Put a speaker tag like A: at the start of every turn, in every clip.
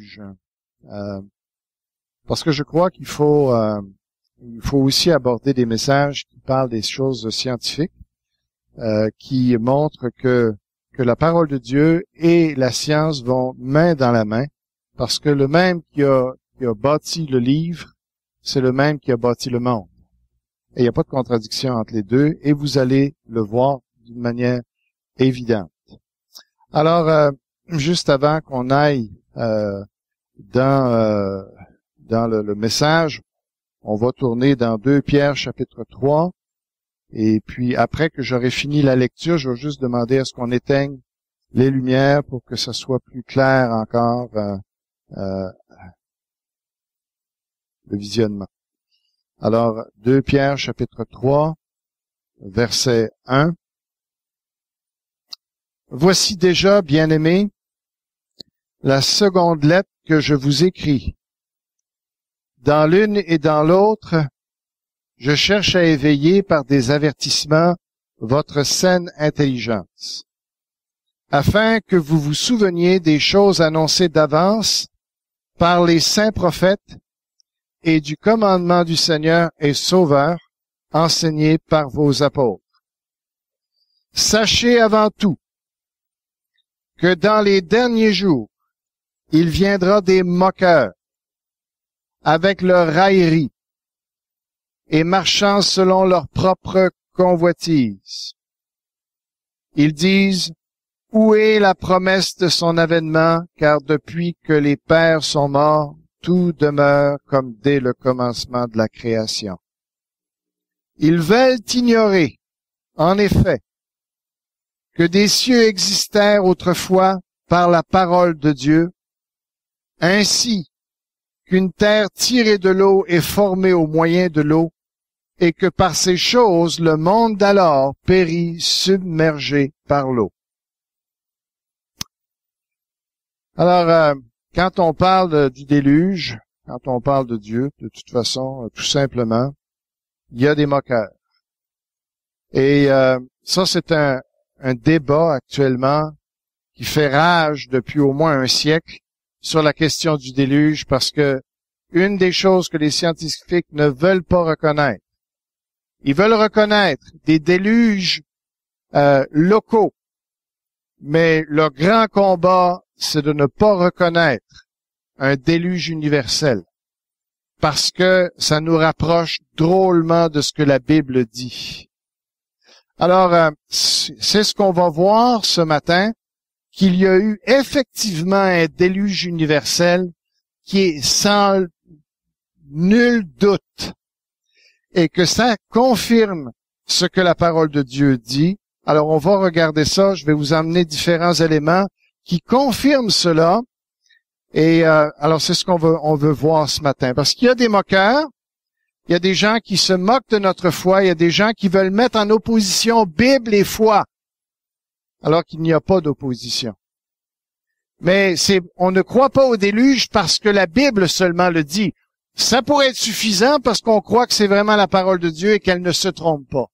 A: déluge. Parce que je crois qu'il faut aussi aborder des messages qui parlent des choses scientifiques, qui montrent que la parole de Dieu et la science vont main dans la main, parce que le même qui a bâti le livre, c'est le même qui a bâti le monde. Et il n'y a pas de contradiction entre les deux, et vous allez le voir d'une manière évidente. Alors, juste avant qu'on aille dans le message, on va tourner dans 2 Pierre chapitre 3, et puis après que j'aurai fini la lecture, je vais juste demander à ce qu'on éteigne les lumières pour que ça soit plus clair encore le visionnement. Alors, 2 Pierre chapitre 3, verset 1. Voici déjà, bien-aimés, la seconde lettre que je vous écris. Dans l'une et dans l'autre, je cherche à éveiller par des avertissements votre saine intelligence, afin que vous vous souveniez des choses annoncées d'avance par les saints prophètes et du commandement du Seigneur et Sauveur enseigné par vos apôtres. Sachez avant tout que dans les derniers jours, il viendra des moqueurs avec leur raillerie et marchant selon leur propre convoitise. Ils disent, où est la promesse de son avènement, car depuis que les pères sont morts, tout demeure comme dès le commencement de la création. Ils veulent ignorer, en effet, que des cieux existèrent autrefois par la parole de Dieu, ainsi qu'une terre tirée de l'eau est formée au moyen de l'eau, et que par ces choses le monde d'alors périt submergé par l'eau. Alors, quand on parle du déluge, quand on parle de Dieu, de toute façon, tout simplement, il y a des moqueurs. Et ça, c'est un débat actuellement qui fait rage depuis au moins un siècle sur la question du déluge, parce que une des choses que les scientifiques ne veulent pas reconnaître, ils veulent reconnaître des déluges locaux, mais leur grand combat, c'est de ne pas reconnaître un déluge universel, parce que ça nous rapproche drôlement de ce que la Bible dit. Alors, c'est ce qu'on va voir ce matin, qu'il y a eu effectivement un déluge universel qui est sans nul doute, et que ça confirme ce que la parole de Dieu dit. Alors, on va regarder ça. Je vais vous emmener différents éléments qui confirment cela. Et alors, c'est ce on veut voir ce matin. Parce qu'il y a des moqueurs, il y a des gens qui se moquent de notre foi, il y a des gens qui veulent mettre en opposition Bible et foi, alors qu'il n'y a pas d'opposition. Mais on ne croit pas au déluge parce que la Bible seulement le dit. Ça pourrait être suffisant parce qu'on croit que c'est vraiment la parole de Dieu et qu'elle ne se trompe pas.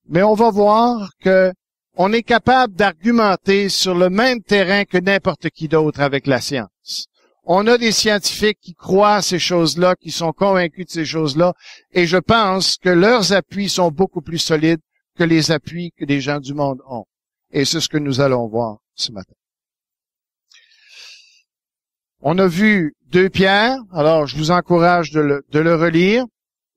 A: Mais on va voir que on est capable d'argumenter sur le même terrain que n'importe qui d'autre avec la science. On a des scientifiques qui croient à ces choses-là, qui sont convaincus de ces choses-là, et je pense que leurs appuis sont beaucoup plus solides que les appuis que les gens du monde ont. Et c'est ce que nous allons voir ce matin. On a vu 2 Pierre, alors je vous encourage de le relire,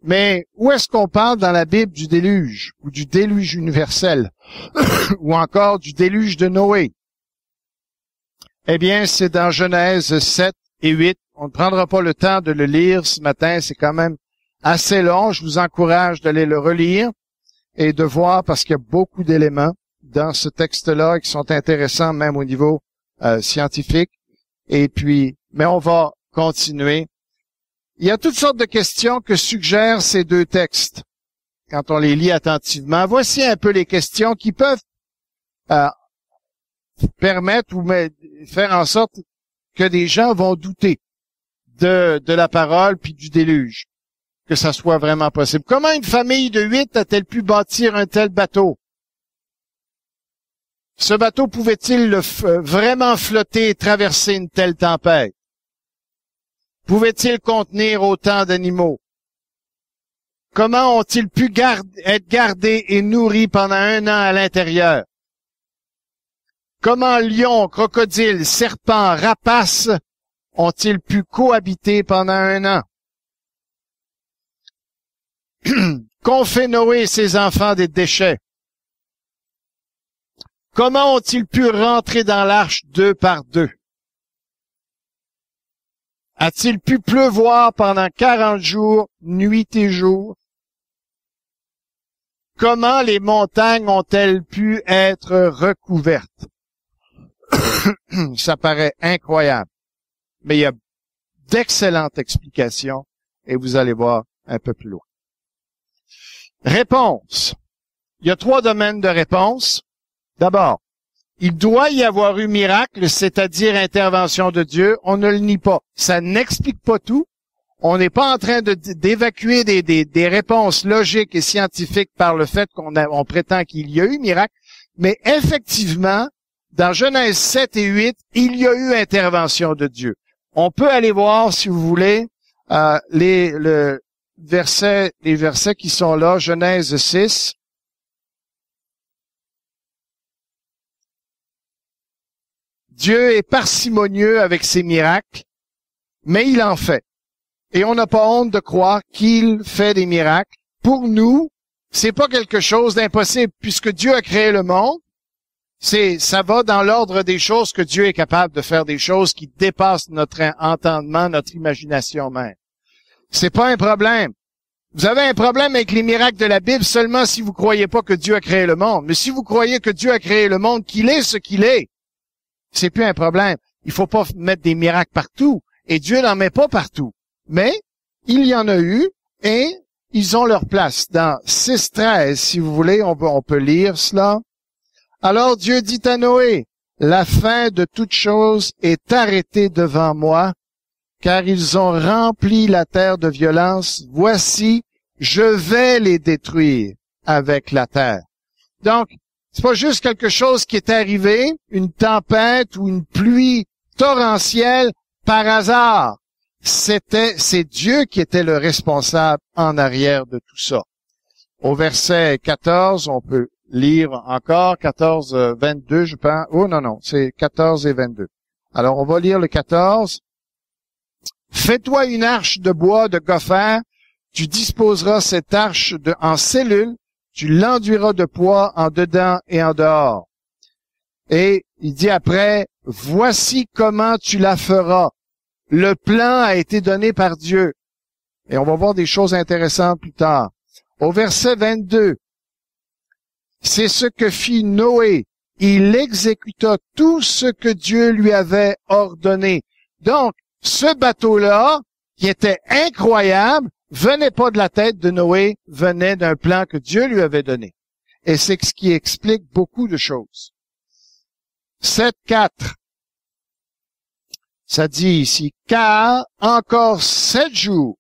A: mais où est-ce qu'on parle dans la Bible du déluge, ou du déluge universel, ou encore du déluge de Noé? Eh bien, c'est dans Genèse 7 et 8. On ne prendra pas le temps de le lire ce matin, c'est quand même assez long. Je vous encourage d'aller le relire et de voir, parce qu'il y a beaucoup d'éléments dans ce texte-là qui sont intéressants, même au niveau scientifique. Et puis, mais on va continuer. Il y a toutes sortes de questions que suggèrent ces 2 textes quand on les lit attentivement. Voici un peu les questions qui peuvent permettre ou faire en sorte que des gens vont douter de la parole puis du déluge, que ça soit vraiment possible. Comment une famille de 8 a-t-elle pu bâtir un tel bateau? Ce bateau pouvait-il vraiment flotter et traverser une telle tempête? Pouvait-il contenir autant d'animaux? Comment ont-ils pu être gardés et nourris pendant 1 an à l'intérieur? Comment lions, crocodiles, serpents, rapaces ont-ils pu cohabiter pendant 1 an? Qu'ont fait Noé et ses enfants des déchets? Comment ont-ils pu rentrer dans l'arche 2 par 2? A-t-il pu pleuvoir pendant 40 jours, nuit et jour? Comment les montagnes ont-elles pu être recouvertes? Ça paraît incroyable. Mais il y a d'excellentes explications et vous allez voir un peu plus loin. Réponse. Il y a 3 domaines de réponse. D'abord, il doit y avoir eu miracle, c'est-à-dire intervention de Dieu. On ne le nie pas. Ça n'explique pas tout. On n'est pas en train d'évacuer des réponses logiques et scientifiques par le fait qu'on prétend qu'il y a eu miracle. Mais effectivement, dans Genèse 7 et 8, il y a eu intervention de Dieu. On peut aller voir, si vous voulez, les versets qui sont là, Genèse 6. Dieu est parcimonieux avec ses miracles, mais il en fait. Et on n'a pas honte de croire qu'il fait des miracles. Pour nous, c'est pas quelque chose d'impossible, puisque Dieu a créé le monde. Ça va dans l'ordre des choses que Dieu est capable de faire des choses qui dépassent notre entendement, notre imagination même. C'est pas un problème. Vous avez un problème avec les miracles de la Bible seulement si vous croyez pas que Dieu a créé le monde. Mais si vous croyez que Dieu a créé le monde, qu'il est ce qu'il est, c'est plus un problème. Il faut pas mettre des miracles partout. Et Dieu n'en met pas partout. Mais il y en a eu et ils ont leur place. Dans 6.13, si vous voulez, on peut lire cela. Alors Dieu dit à Noé, la fin de toute chose est arrêtée devant moi, car ils ont rempli la terre de violence. Voici, je vais les détruire avec la terre. Donc, c'est pas juste quelque chose qui est arrivé, une tempête ou une pluie torrentielle par hasard. C'est Dieu qui était le responsable en arrière de tout ça. Au verset 14, on peut lire encore 14, 22, je pense. Oh non, c'est 14 et 22. Alors, on va lire le 14. Fais-toi une arche de bois de gopher, tu disposeras cette arche en cellules, tu l'enduiras de poids en dedans et en dehors. Et il dit après, voici comment tu la feras. Le plan a été donné par Dieu. Et on va voir des choses intéressantes plus tard. Au verset 22, c'est ce que fit Noé. Il exécuta tout ce que Dieu lui avait ordonné. Donc, ce bateau-là, qui était incroyable, venait pas de la tête de Noé, venait d'un plan que Dieu lui avait donné. Et c'est ce qui explique beaucoup de choses. 7.4. Ça dit ici, car encore 7 jours,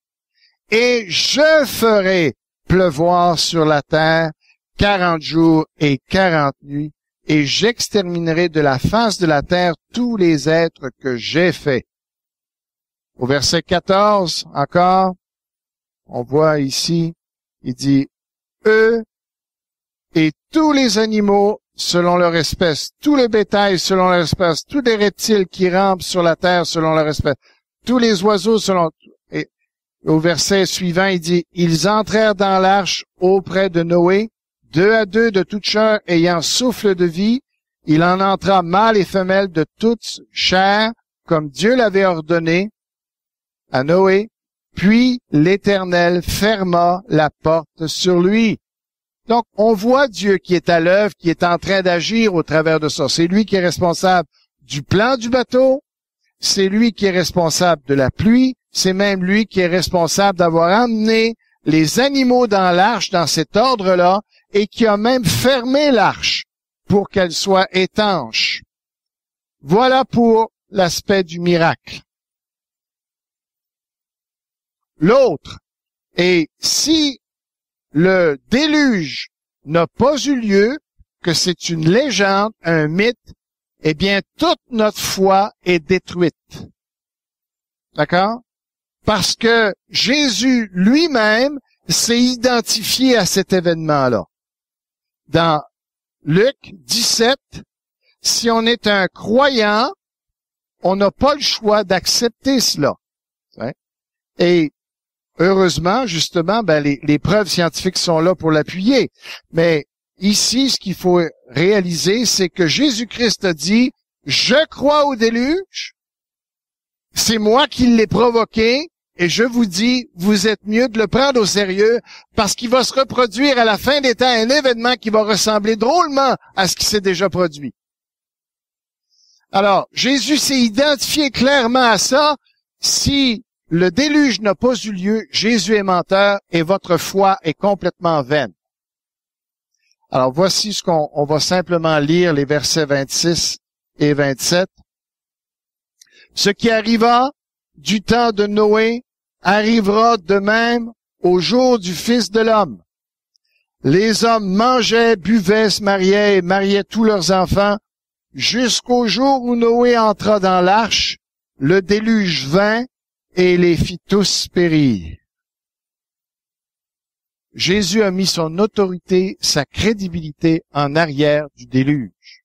A: et je ferai pleuvoir sur la terre 40 jours et 40 nuits, et j'exterminerai de la face de la terre tous les êtres que j'ai faits. Au verset 14, encore, on voit ici, il dit, eux et tous les animaux selon leur espèce, tout le bétail selon leur espèce, tous les reptiles qui rampent sur la terre selon leur espèce, tous les oiseaux selon... Et au verset suivant, il dit, ils entrèrent dans l'arche auprès de Noé, 2 à 2 de toute chair ayant souffle de vie. Il en entra mâle et femelle de toute chair, comme Dieu l'avait ordonné à Noé. Puis l'Éternel ferma la porte sur lui. Donc, on voit Dieu qui est à l'œuvre, qui est en train d'agir au travers de ça. C'est lui qui est responsable du plan du bateau, c'est lui qui est responsable de la pluie, c'est même lui qui est responsable d'avoir amené les animaux dans l'arche, dans cet ordre-là, et qui a même fermé l'arche pour qu'elle soit étanche. Voilà pour l'aspect du miracle. L'autre, et si le déluge n'a pas eu lieu, que c'est une légende, un mythe, eh bien, toute notre foi est détruite. D'accord? Parce que Jésus lui-même s'est identifié à cet événement-là. Dans Luc 17, si on est un croyant, on n'a pas le choix d'accepter cela. Et heureusement, justement, les preuves scientifiques sont là pour l'appuyer. Mais ici, ce qu'il faut réaliser, c'est que Jésus-Christ a dit, « Je crois au déluge, c'est moi qui l'ai provoqué, et je vous dis, vous êtes mieux de le prendre au sérieux, parce qu'il va se reproduire à la fin des temps un événement qui va ressembler drôlement à ce qui s'est déjà produit. » Alors, Jésus s'est identifié clairement à ça. Si le déluge n'a pas eu lieu, Jésus est menteur et votre foi est complètement vaine. Alors, voici ce qu'on va simplement lire, les versets 26 et 27. Ce qui arriva du temps de Noé arrivera de même au jour du Fils de l'homme. Les hommes mangeaient, buvaient, se mariaient et mariaient tous leurs enfants, jusqu'au jour où Noé entra dans l'arche, le déluge vint et les fit tous périr. Jésus a mis son autorité, sa crédibilité en arrière du déluge.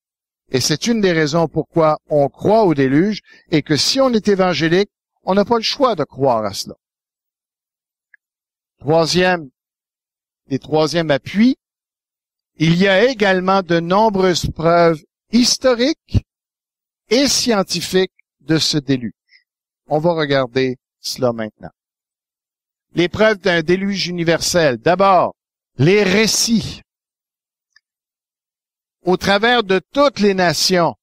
A: Et c'est une des raisons pourquoi on croit au déluge et que si on est évangélique, on n'a pas le choix de croire à cela. Troisième appui, il y a également de nombreuses preuves historiques et scientifiques de ce déluge. On va regarder cela maintenant. Les preuves d'un déluge universel. D'abord, les récits. Au travers de toutes les nations,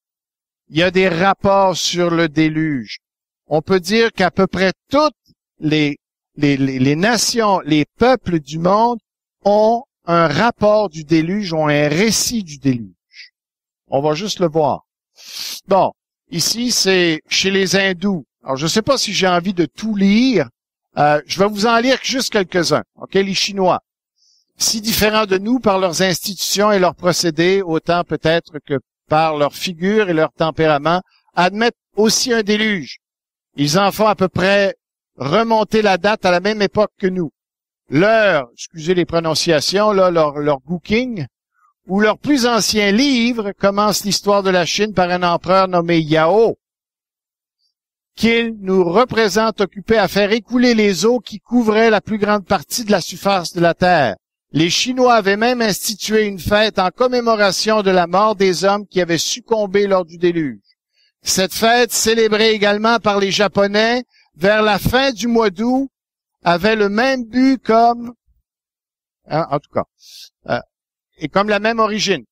A: il y a des rapports sur le déluge. On peut dire qu'à peu près toutes les nations, les peuples du monde ont un rapport du déluge, ont un récit du déluge. On va juste le voir. Bon, ici, c'est chez les hindous. Alors, je ne sais pas si j'ai envie de tout lire. Je vais vous en lire juste quelques-uns. OK, les Chinois. Si différents de nous par leurs institutions et leurs procédés, autant peut-être que par leur figure et leur tempérament, admettent aussi un déluge. Ils en font à peu près remonter la date à la même époque que nous. Excusez les prononciations, là, leur Guqing, ou leur plus ancien livre commence l'histoire de la Chine par un empereur nommé Yao, qu'il nous représente occupé à faire écouler les eaux qui couvraient la plus grande partie de la surface de la terre. Les Chinois avaient même institué une fête en commémoration de la mort des hommes qui avaient succombé lors du déluge. Cette fête, célébrée également par les Japonais vers la fin du mois d'août, avait le même but comme, et comme la même origine.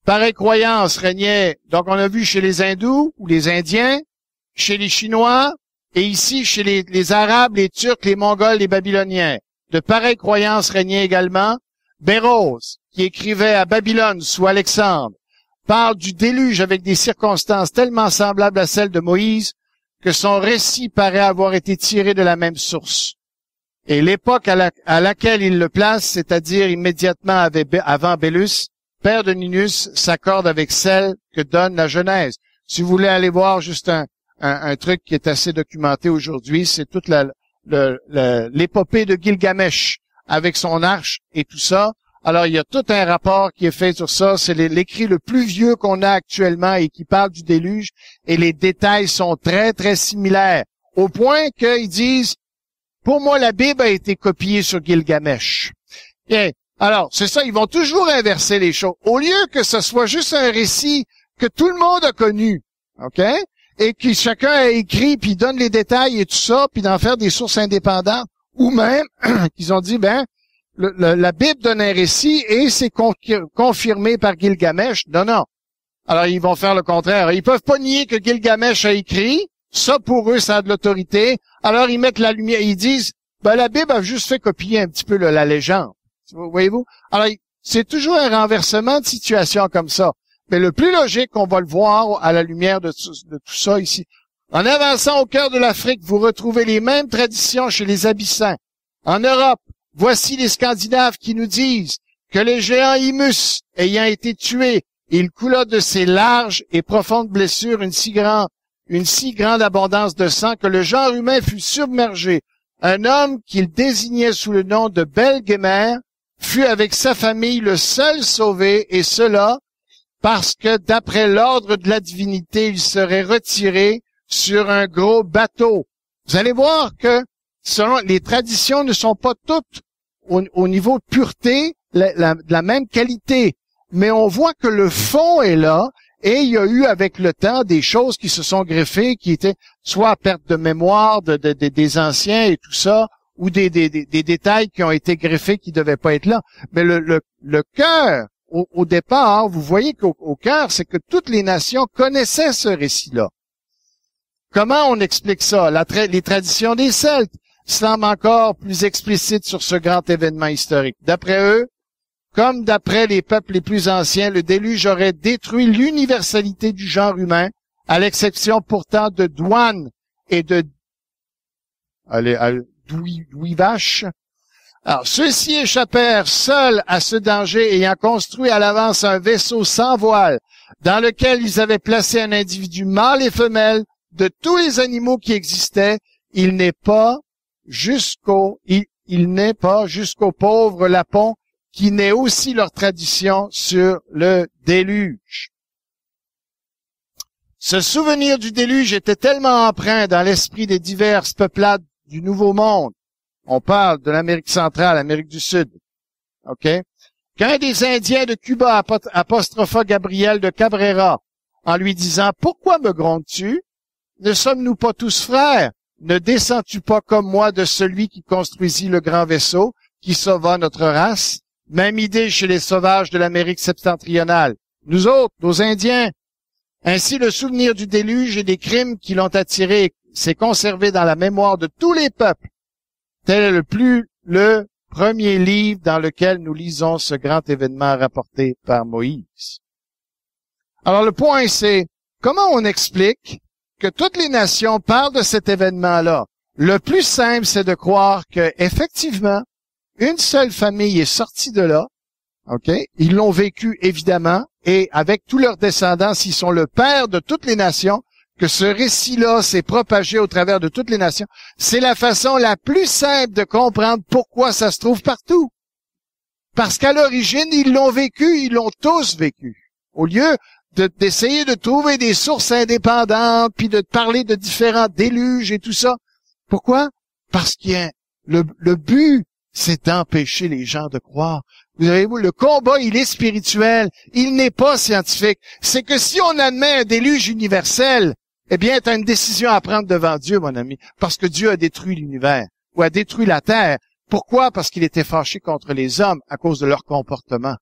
A: Pareille croyance régnait, donc on a vu chez les Hindous ou les Indiens, chez les Chinois, et ici chez les Arabes, les Turcs, les Mongols, les Babyloniens. De pareilles croyances régnaient également. Béroz, qui écrivait à Babylone sous Alexandre, parle du déluge avec des circonstances tellement semblables à celles de Moïse que son récit paraît avoir été tiré de la même source. Et l'époque à laquelle il le place, c'est-à-dire immédiatement avant Bélus, père de Ninus, s'accorde avec celle que donne la Genèse. Si vous voulez aller voir juste un truc qui est assez documenté aujourd'hui, c'est toute l'épopée de Gilgamesh avec son arche et tout ça. Alors, il y a tout un rapport qui est fait sur ça. C'est l'écrit le plus vieux qu'on a actuellement et qui parle du déluge. Et les détails sont très, très similaires. Au point qu'ils disent, pour moi, la Bible a été copiée sur Gilgamesh. Bien, alors, c'est ça, ils vont toujours inverser les choses. Au lieu que ce soit juste un récit que tout le monde a connu, OK? Et que chacun a écrit, puis donne les détails et tout ça, puis d'en faire des sources indépendantes, ou même qu'ils ont dit, la Bible donne un récit et c'est confirmé par Gilgamesh. Non. Alors, ils vont faire le contraire. Ils peuvent pas nier que Gilgamesh a écrit. Ça, pour eux, ça a de l'autorité. Alors, ils mettent la lumière. Ils disent, la Bible a juste fait copier un petit peu la légende. Voyez-vous? Alors, c'est toujours un renversement de situation comme ça. Mais le plus logique, on va le voir à la lumière de tout ça ici. En avançant au cœur de l'Afrique, vous retrouvez les mêmes traditions chez les Abyssins. En Europe, voici les Scandinaves qui nous disent que les géants Imus, ayant été tués, il coula de ses larges et profondes blessures une si grande abondance de sang que le genre humain fut submergé. Un homme qu'il désignait sous le nom de Belguémer fut avec sa famille le seul sauvé, et cela parce que d'après l'ordre de la divinité, il serait retiré sur un gros bateau. Vous allez voir que selon les traditions ne sont pas toutes au niveau de pureté de la même qualité, mais on voit que le fond est là, et il y a eu avec le temps des choses qui se sont greffées, qui étaient soit à perte de mémoire des anciens et tout ça, ou des détails qui ont été greffés qui devaient pas être là. Mais le cœur, au départ, vous voyez qu'au cœur, c'est que toutes les nations connaissaient ce récit-là. Comment on explique ça? Les traditions des Celtes semblent encore plus explicites sur ce grand événement historique. D'après eux, comme d'après les peuples les plus anciens, le déluge aurait détruit l'universalité du genre humain, à l'exception pourtant de Douane et de Douivache. Alors, ceux-ci échappèrent seuls à ce danger, ayant construit à l'avance un vaisseau sans voile, dans lequel ils avaient placé un individu mâle et femelle de tous les animaux qui existaient. Il n'est pas jusqu'au pauvre lapon, qui naît aussi leur tradition sur le déluge. Ce souvenir du déluge était tellement empreint dans l'esprit des diverses peuplades du Nouveau Monde. On parle de l'Amérique centrale, l'Amérique du Sud. OK? Qu'un des Indiens de Cuba apostropha Gabriel de Cabrera en lui disant « Pourquoi me grondes-tu? Ne sommes-nous pas tous frères? Ne descends-tu pas comme moi de celui qui construisit le grand vaisseau, qui sauva notre race? » Même idée chez les sauvages de l'Amérique septentrionale. Nous autres, nos Indiens. Ainsi, le souvenir du déluge et des crimes qui l'ont attiré s'est conservé dans la mémoire de tous les peuples. Tel est le premier livre dans lequel nous lisons ce grand événement rapporté par Moïse. Alors, le point, c'est comment on explique que toutes les nations parlent de cet événement-là. Le plus simple, c'est de croire que, effectivement, une seule famille est sortie de là, OK? Ils l'ont vécu, évidemment, et avec tous leurs descendants, s'ils sont le père de toutes les nations, que ce récit-là s'est propagé au travers de toutes les nations, c'est la façon la plus simple de comprendre pourquoi ça se trouve partout. Parce qu'à l'origine, ils l'ont vécu, ils l'ont tous vécu. Au lieu d'essayer de trouver des sources indépendantes, puis de parler de différents déluges et tout ça. Pourquoi? Parce qu'il y a le but, c'est d'empêcher les gens de croire. Vous avez vu, le combat, il est spirituel, il n'est pas scientifique. C'est que si on admet un déluge universel, eh bien, tu as une décision à prendre devant Dieu, mon ami, parce que Dieu a détruit l'univers, ou a détruit la terre. Pourquoi? Parce qu'il était fâché contre les hommes à cause de leur comportement.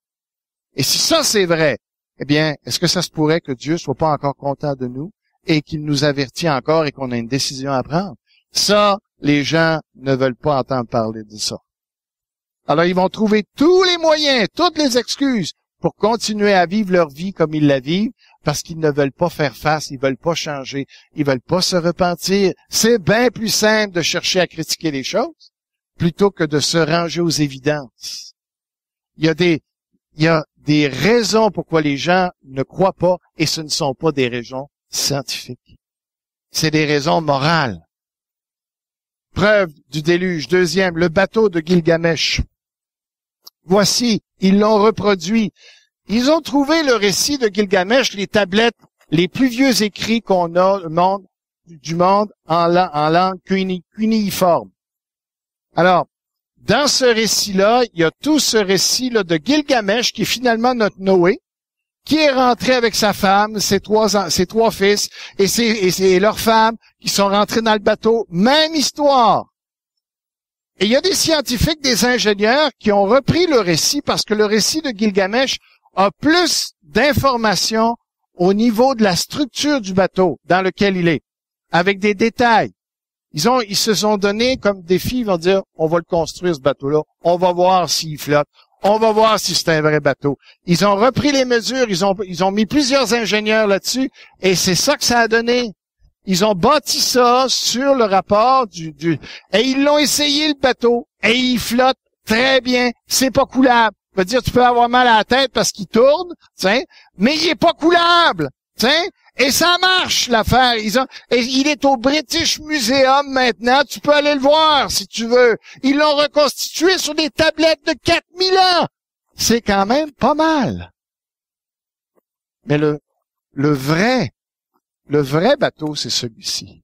A: Et si ça, c'est vrai, eh bien, est-ce que ça se pourrait que Dieu soit pas encore content de nous et qu'il nous avertit encore et qu'on a une décision à prendre? Ça, les gens ne veulent pas entendre parler de ça. Alors, ils vont trouver tous les moyens, toutes les excuses pour continuer à vivre leur vie comme ils la vivent, parce qu'ils ne veulent pas faire face, ils veulent pas changer, ils veulent pas se repentir. C'est bien plus simple de chercher à critiquer les choses plutôt que de se ranger aux évidences. Il y a des raisons pourquoi les gens ne croient pas, et ce ne sont pas des raisons scientifiques. C'est des raisons morales. Preuve du déluge. Deuxième, le bateau de Gilgamesh. Voici, ils l'ont reproduit. Ils ont trouvé le récit de Gilgamesh, les tablettes, les plus vieux écrits qu'on a du monde en langue cunéiforme. Alors, dans ce récit-là, il y a tout ce récit-là de Gilgamesh, qui est finalement notre Noé, qui est rentré avec sa femme, ses trois fils, et leurs femmes, qui sont rentrés dans le bateau. Même histoire. Et il y a des scientifiques, des ingénieurs, qui ont repris le récit, parce que le récit de Gilgamesh a plus d'informations au niveau de la structure du bateau dans lequel il est, avec des détails. Ils se sont donné comme défi, ils vont dire, on va le construire, ce bateau-là, on va voir s'il flotte, on va voir si c'est un vrai bateau. Ils ont repris les mesures, ils ont mis plusieurs ingénieurs là-dessus, et c'est ça que ça a donné. Ils ont bâti ça sur le rapport et ils l'ont essayé, le bateau, et il flotte très bien, c'est pas coulable. va dire, tu peux avoir mal à la tête parce qu'il tourne, tiens, mais il est pas coulable, tiens. Et ça marche, l'affaire. Et il est au British Museum maintenant. Tu peux aller le voir, si tu veux. Ils l'ont reconstitué sur des tablettes de 4000 ans. C'est quand même pas mal. Mais le vrai bateau, c'est celui-ci.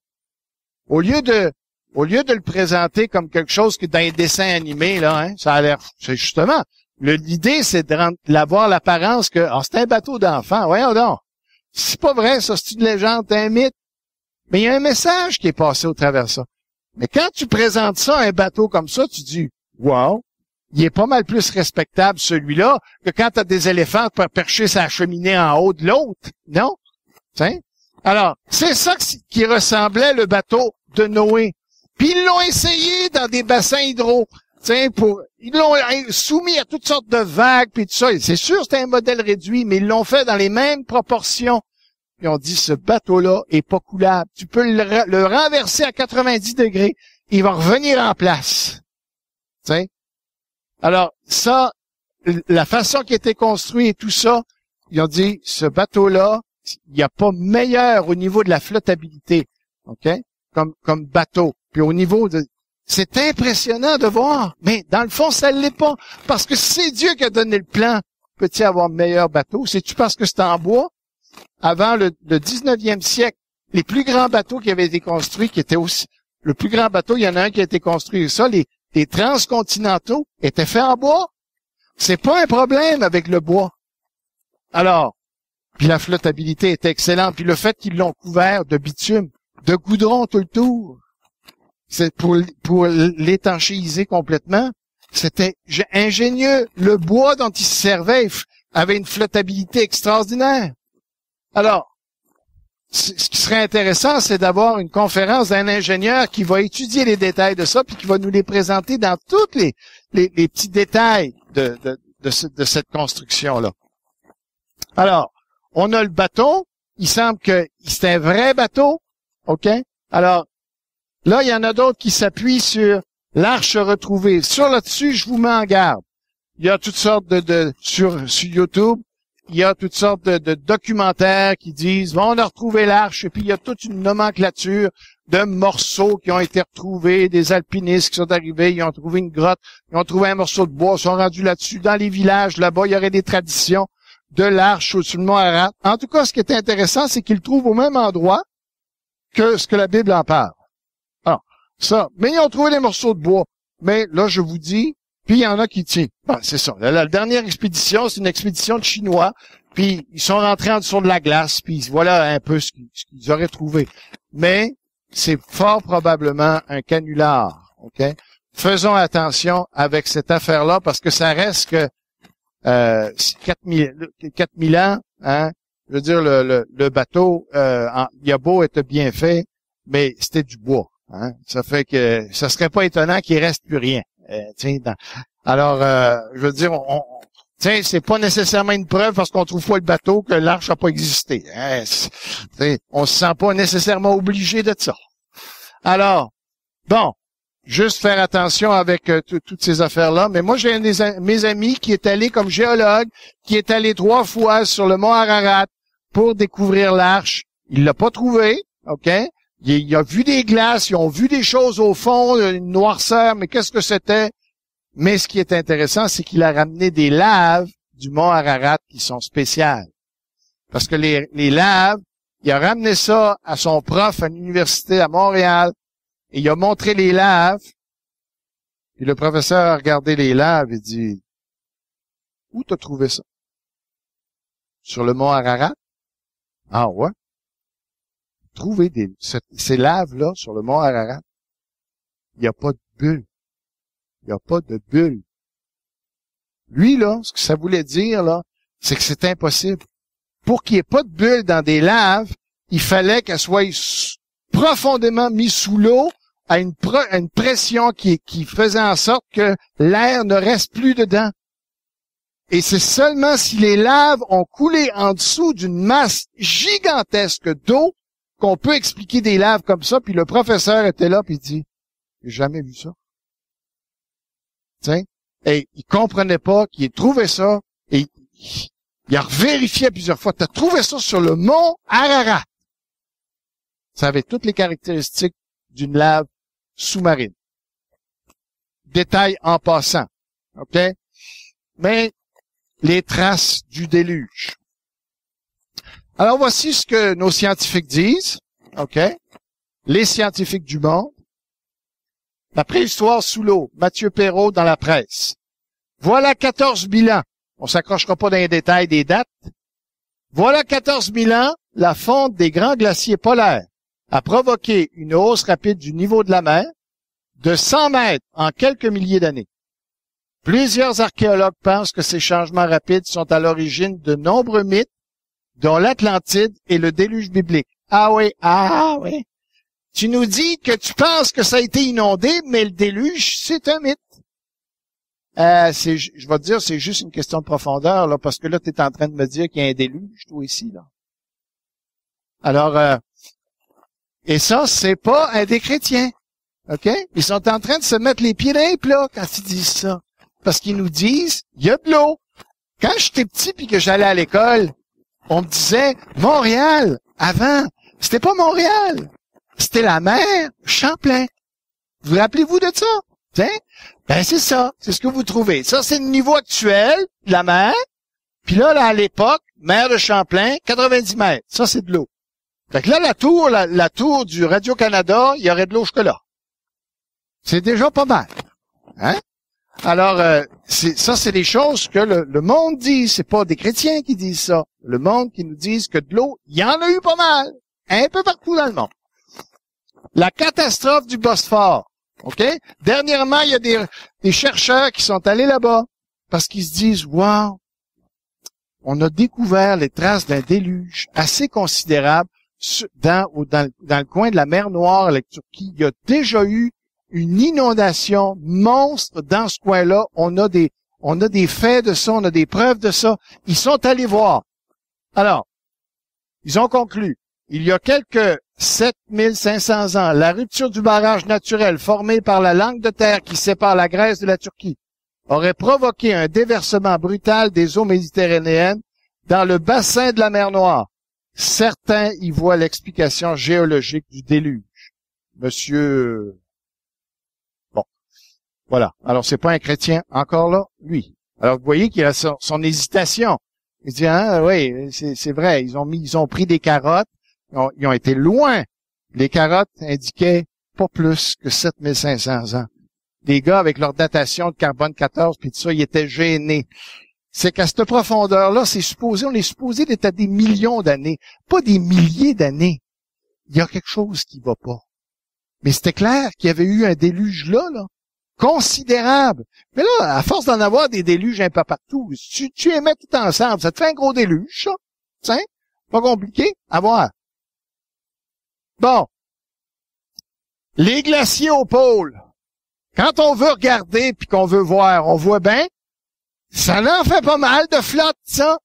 A: Au lieu de le présenter comme quelque chose que dans les dessins animés, là, hein, ça a l'air, c'est justement, l'idée, c'est d'avoir l'apparence que, c'est un bateau d'enfant. Voyons donc. C'est pas vrai, ça, c'est une légende, c'est un mythe. Mais il y a un message qui est passé au travers de ça. Mais quand tu présentes ça, un bateau comme ça, tu dis, wow, il est pas mal plus respectable, celui-là, que quand tu as des éléphants pour percher sa cheminée en haut de l'autre. Non? T'sais? Alors, c'est ça qui ressemblait le bateau de Noé. Puis ils l'ont essayé dans des bassins hydro. Ils l'ont soumis à toutes sortes de vagues, puis tout ça. C'est sûr, c'était un modèle réduit, mais ils l'ont fait dans les mêmes proportions. Puis on dit, ce bateau-là est pas coulable. Tu peux le renverser à 90 degrés, il va revenir en place. T'sais? Alors, ça, la façon qui a été construit et tout ça, ils ont dit, ce bateau-là, il n'y a pas meilleur au niveau de la flottabilité, OK? Comme bateau. Puis au niveau de... C'est impressionnant de voir, mais dans le fond, ça ne l'est pas. Parce que c'est Dieu qui a donné le plan. Peut-il avoir meilleur bateau? C'est-tu parce que c'est en bois? Avant le 19e siècle, les plus grands bateaux qui avaient été construits, qui étaient aussi... Le plus grand bateau, il y en a un qui a été construit. Ça, les transcontinentaux étaient faits en bois. C'est pas un problème avec le bois. Alors, puis la flottabilité est excellente. Puis le fait qu'ils l'ont couvert de bitume, de goudron tout le tour, c'est pour l'étanchéiser complètement. C'était ingénieux. Le bois dont il se servait avait une flottabilité extraordinaire. Alors, ce qui serait intéressant, c'est d'avoir une conférence d'un ingénieur qui va étudier les détails de ça, puis qui va nous les présenter dans tous les petits détails de cette construction-là. Alors, on a le bateau. Il semble que c'est un vrai bateau. OK? Alors, là, il y en a d'autres qui s'appuient sur l'arche retrouvée. Sur là-dessus, je vous mets en garde. Il y a toutes sortes sur YouTube, il y a toutes sortes de documentaires qui disent, bon, on a retrouvé l'arche, et puis il y a toute une nomenclature de morceaux qui ont été retrouvés, des alpinistes qui sont arrivés, ils ont trouvé une grotte, ils ont trouvé un morceau de bois, ils sont rendus là-dessus. Dans les villages, là-bas, il y aurait des traditions de l'arche sur le mont Ararat. En tout cas, ce qui est intéressant, c'est qu'ils le trouvent au même endroit que ce que la Bible en parle. Alors, ça. Mais ils ont trouvé des morceaux de bois. Mais là, je vous dis, puis il y en a qui tiennent. Bon, c'est ça. La dernière expédition, c'est une expédition de Chinois. Puis ils sont rentrés en dessous de la glace. Puis voilà un peu ce qu'ils auraient trouvé. Mais c'est fort probablement un canular. OK? Faisons attention avec cette affaire-là parce que ça reste que 4000 ans, hein? Je veux dire, le bateau, il a beau être bien fait, mais c'était du bois. Hein? Ça fait que ça serait pas étonnant qu'il reste plus rien. Alors, je veux dire, c'est pas nécessairement une preuve parce qu'on trouve pas le bateau que l'arche n'a pas existé. Hein? On se sent pas nécessairement obligé de ça. Alors, bon, juste faire attention avec toutes ces affaires-là. Mais moi, j'ai un de mes amis qui est allé comme géologue, qui est allé 3 fois sur le mont Ararat pour découvrir l'arche. Il l'a pas trouvé, OK? Il a vu des glaces, ils ont vu des choses au fond, une noirceur, mais qu'est-ce que c'était? Mais ce qui est intéressant, c'est qu'il a ramené des laves du mont Ararat qui sont spéciales. Parce que les laves, il a ramené ça à son prof à l'université à Montréal, et il a montré les laves, puis le professeur a regardé les laves et dit, « Où t'as trouvé ça? Sur le mont Ararat? » Ah ouais? Trouver ces laves-là sur le mont Ararat, il n'y a pas de bulle. Il n'y a pas de bulle. Lui, là, ce que ça voulait dire, là, c'est que c'est impossible. Pour qu'il n'y ait pas de bulle dans des laves, il fallait qu'elles soient profondément mises sous l'eau à une pression qui faisait en sorte que l'air ne reste plus dedans. Et c'est seulement si les laves ont coulé en dessous d'une masse gigantesque d'eau qu'on peut expliquer des laves comme ça. Puis le professeur était là puis il dit, j'ai jamais vu ça. Tiens, et il comprenait pas, qu'il trouvait ça, et il a vérifié plusieurs fois. Tu as trouvé ça sur le mont Ararat. Ça avait toutes les caractéristiques d'une lave sous-marine. Détail en passant. OK? Mais les traces du déluge. Alors voici ce que nos scientifiques disent. OK? Les scientifiques du monde. La préhistoire sous l'eau. Mathieu Perrault dans la presse. Voilà 14 000 ans. On s'accrochera pas dans les détails des dates. Voilà 14 000 ans, la fonte des grands glaciers polaires a provoqué une hausse rapide du niveau de la mer de 100 mètres en quelques milliers d'années. Plusieurs archéologues pensent que ces changements rapides sont à l'origine de nombreux mythes, dont l'Atlantide et le déluge biblique. Ah oui. Tu nous dis que tu penses que ça a été inondé, mais le déluge, c'est un mythe. Je vais te dire, c'est juste une question de profondeur, là, parce que là, tu es en train de me dire qu'il y a un déluge, toi, ici, là. Alors, et ça, c'est pas un des chrétiens. OK? Ils sont en train de se mettre les pieds dans les plats quand ils disent ça. Parce qu'ils nous disent, il y a de l'eau. Quand j'étais petit puis que j'allais à l'école, on me disait, Montréal, avant, c'était pas Montréal. C'était la mer Champlain. Vous rappelez-vous de ça? T'sais? Ben, c'est ça. C'est ce que vous trouvez. Ça, c'est le niveau actuel de la mer. Puis là, à l'époque, mer de Champlain, 90 mètres. Ça, c'est de l'eau. Fait que là, la tour du Radio-Canada, il y aurait de l'eau jusque-là. C'est déjà pas mal. Hein? Alors, c'est des choses que le monde dit. C'est pas des chrétiens qui disent ça. Le monde qui nous disent que de l'eau, il y en a eu pas mal. Un peu partout dans le monde. La catastrophe du Bosphore. OK? Dernièrement, il y a des chercheurs qui sont allés là-bas parce qu'ils se disent, wow, on a découvert les traces d'un déluge assez considérable dans le coin de la mer Noire avec Turquie. Il y a déjà eu une inondation monstre dans ce coin-là. On a des faits de ça, on a des preuves de ça. Ils sont allés voir. Alors, ils ont conclu. Il y a quelques 7500 ans, la rupture du barrage naturel formé par la langue de terre qui sépare la Grèce de la Turquie aurait provoqué un déversement brutal des eaux méditerranéennes dans le bassin de la mer Noire. Certains y voient l'explication géologique du déluge. Monsieur... Bon, voilà. Alors, c'est pas un chrétien encore là, lui. Alors, vous voyez qu'il a son hésitation. Il dit, oui, c'est vrai, ils ont pris des carottes. Ils ont été loin. Les carottes indiquaient pas plus que 7500 ans. Les gars, avec leur datation de carbone 14, puis tout ça, ils étaient gênés. C'est qu'à cette profondeur-là, on est supposé d'être à des millions d'années, pas des milliers d'années. Il y a quelque chose qui va pas. Mais c'était clair qu'il y avait eu un déluge là, considérable. Mais là, à force d'en avoir des déluges un peu partout, tu les mets tout ensemble, ça te fait un gros déluge, ça. Tiens, pas compliqué à voir. Bon. Les glaciers au pôle. Quand on veut regarder puis qu'on veut voir, on voit bien, ça en fait pas mal de flotte, ça.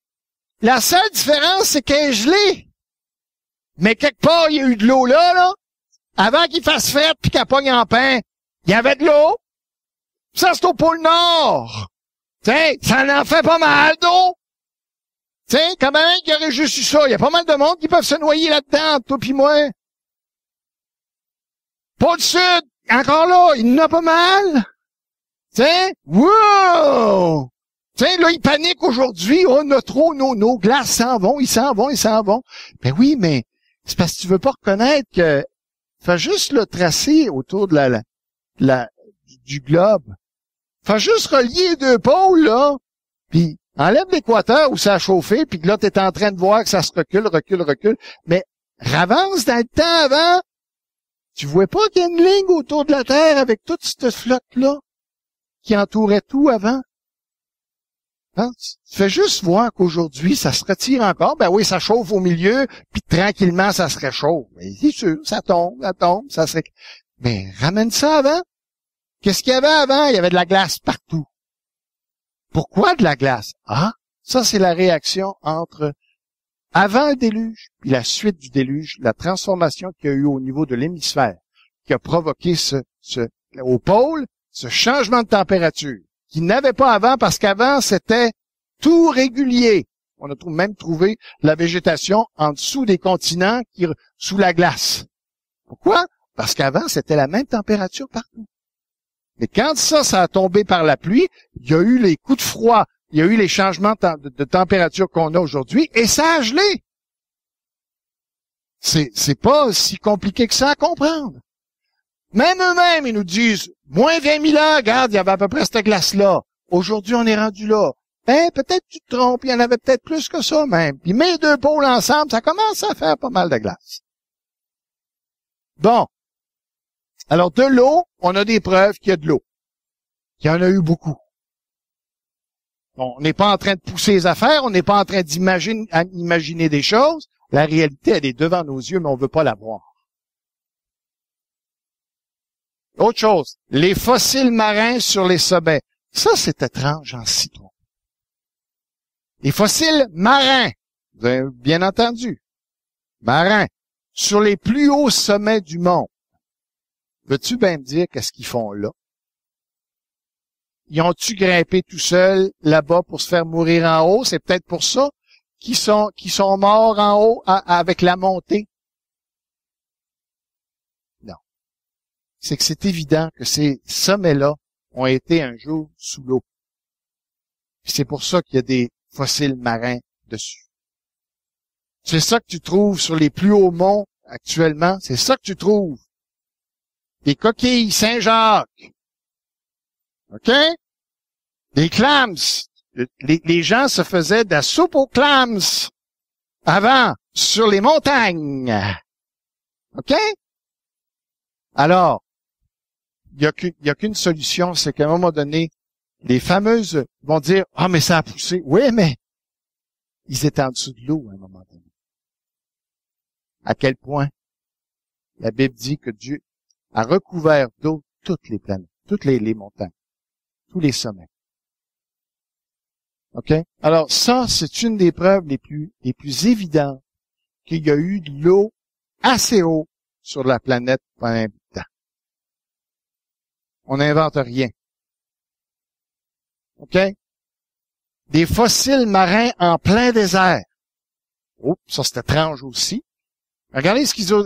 A: La seule différence, c'est qu'elle est gelée. Mais quelque part, il y a eu de l'eau là. Avant qu'il fasse fête puis qu'elle pogne en pain, il y avait de l'eau. Ça, c'est au pôle Nord. Tiens, ça en fait pas mal d'eau. Tiens, comment il y aurait juste eu ça? Il y a pas mal de monde qui peuvent se noyer là-dedans, toi pis moi. Pôle Sud, encore là, il en a pas mal. Tiens, wow! Tiens, là, ils paniquent aujourd'hui. Oh, nos glaces s'en vont, ils s'en vont. Ben oui, mais c'est parce que tu veux pas reconnaître que fais juste le tracé autour de du globe. Fais juste relier les deux pôles, là. Puis enlève l'équateur où ça a chauffé, puis là, t'es en train de voir que ça se recule. Mais ravance dans le temps avant. Tu vois pas qu'il y a une ligne autour de la Terre avec toute cette flotte-là qui entourait tout avant? Hein? Tu fais juste voir qu'aujourd'hui, ça se retire encore. Ben oui, ça chauffe au milieu, puis tranquillement, ça se réchauffe. Mais c'est sûr, ça tombe, ça se... Mais ramène ça avant. Qu'est-ce qu'il y avait avant? Il y avait de la glace partout. Pourquoi de la glace? Ah, ça, c'est la réaction entre avant le déluge, puis la suite du déluge, la transformation qu'il y a eu au niveau de l'hémisphère, qui a provoqué au pôle, ce changement de température. qu'ils n'avaient pas avant, parce qu'avant, c'était tout régulier. On a même trouvé la végétation en dessous des continents, sous la glace. Pourquoi? Parce qu'avant, c'était la même température partout. Mais quand ça a tombé par la pluie, il y a eu les coups de froid, il y a eu les changements de température qu'on a aujourd'hui, et ça a gelé. C'est pas si compliqué que ça à comprendre. Même eux-mêmes, ils nous disent, moins 20 000 ans, regarde, il y avait à peu près cette glace-là. Aujourd'hui, on est rendu là. Ben, peut-être tu te trompes, il y en avait peut-être plus que ça même. Puis mets les deux pôles ensemble, ça commence à faire pas mal de glace. Bon. Alors, de l'eau, on a des preuves qu'il y a de l'eau. Qu'il y en a eu beaucoup. On n'est pas en train de pousser les affaires, on n'est pas en train d'imaginer des choses. La réalité, elle est devant nos yeux, mais on veut pas la voir. Autre chose, les fossiles marins sur les sommets. Ça, c'est étrange en citron. Les fossiles marins, vous avez bien entendu, marins, sur les plus hauts sommets du monde. Veux-tu bien me dire qu'est-ce qu'ils font là? Ils ont-tu grimpé tout seuls là-bas pour se faire mourir en haut? C'est peut-être pour ça qu'ils sont morts en haut avec la montée. Non. C'est que c'est évident que ces sommets-là ont été un jour sous l'eau. C'est pour ça qu'il y a des fossiles marins dessus. C'est ça que tu trouves sur les plus hauts monts actuellement. C'est ça que tu trouves. Des coquilles Saint-Jacques. OK? Des clams. Les gens se faisaient de la soupe aux clams avant, sur les montagnes. OK? Alors, il y a qu'une solution, c'est qu'à un moment donné, les fameuses vont dire, ah, mais ça a poussé. Oui, mais ils étaient en dessous de l'eau à un moment donné. À quel point la Bible dit que Dieu a recouvert d'eau toutes les planètes, toutes les montagnes, tous les sommets. OK? Alors, ça, c'est une des preuves les plus évidentes qu'il y a eu de l'eau assez haut sur la planète pendant un bout de temps. On n'invente rien. OK? Des fossiles marins en plein désert. Oh, ça c'est étrange aussi. Regardez ce qu'ils ont,